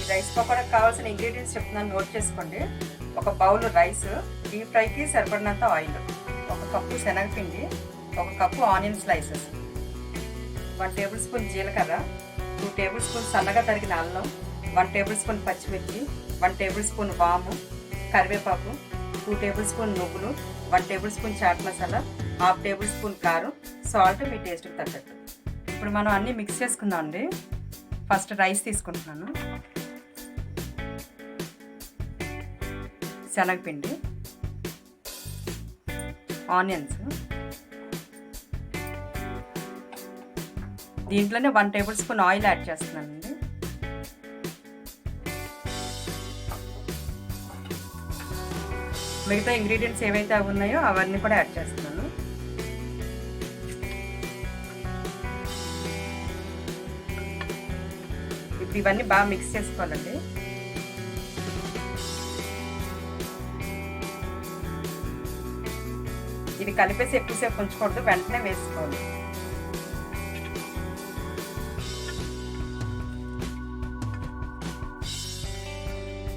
ఈ రైస్ పకోడాకి కావాల్సిన ఇంగ్రీడియంట్స్ చెప్తున్నాను, నోట్ చేసుకోండి. ఒక బౌల్ రైస్, డీప్ ఫ్రైకి సరిపడినంత ఆయిల్, ఒక కప్పు శనగపిండి, ఒక cup onion slices, 1 table spoon జీలకర్ర, 2 టేబుల్ స్పూన్ సన్నగా తరిగిన అల్లం, 1 టేబుల్ స్పూన్ పచ్చిమిర్చి, 1 టేబుల్ స్పూన్ వాము, కరివేపాకు, 2 టేబుల్ స్పూన్ నువ్వులు, 1 table spoon chaat masala, 1/2 table spoon కారం, సాల్ట్ మీ టేస్ట్కి తగ్గట్టు. ఇప్పుడు మనం అన్నీ మిక్స్ చేసుకుందాం అండి. ఫస్ట్ రైస్ తీసుకుంటున్నాను, శనగపిండి, ఆనియన్స్, దీంట్లోనే 1 టేబుల్ స్పూన్ ఆయిల్ యాడ్ చేస్తున్నానండి. మిగతా ఇంగ్రీడియంట్స్ ఏవైతే ఉన్నాయో అవన్నీ కూడా యాడ్ చేస్తున్నాను. ఇప్పుడు ఇవన్నీ బాగా మిక్స్ చేసుకోవాలండి. ఇది కలిపేసి ఎక్కువసేపు ఉంచకూడదు, వెంటనే వేసుకోవాలి.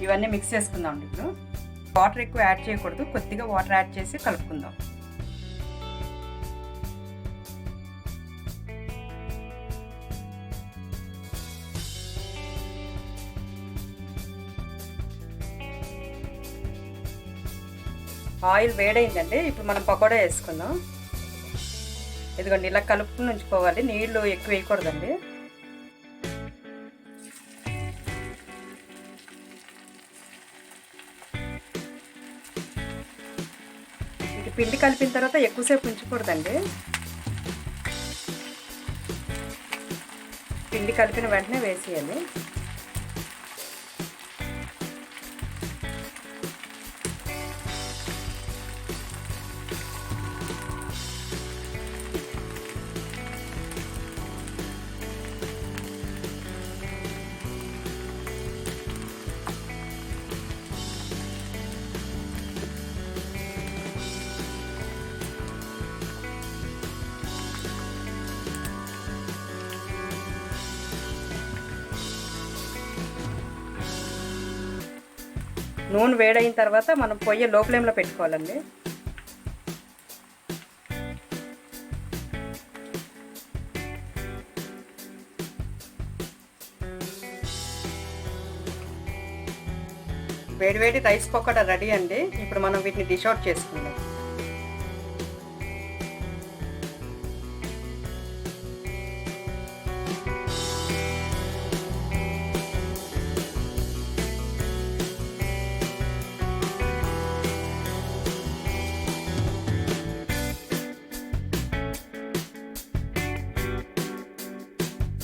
ఇవన్నీ మిక్స్ చేసుకుందాం. ఇప్పుడు వాటర్ ఎక్కువ యాడ్ చేయకూడదు, కొద్దిగా వాటర్ యాడ్ చేసి కలుపుకుందాం. ఆయిల్ వేడైందండి. ఇప్పుడు మనం పకోడా వేసుకుందాం. ఇదిగోండి, ఇలా కలుపుకుని ఉంచుకోవాలి, నీళ్లు ఎక్కువ వేయకూడదండి. ఇది పిండి కలిపిన తర్వాత ఎక్కువసేపు ఉంచకూడదండి. పిండి కలిపిన వెంటనే వేసేయాలి. నూనె వేడైన తర్వాత మనం పొయ్యి లో ఫ్లేమ్లో పెట్టుకోవాలండి. వేడివేడి రైస్ పకోడా రెడీ అండి. ఇప్పుడు మనం వీటిని డిష్ అవుట్ చేసుకుందాం.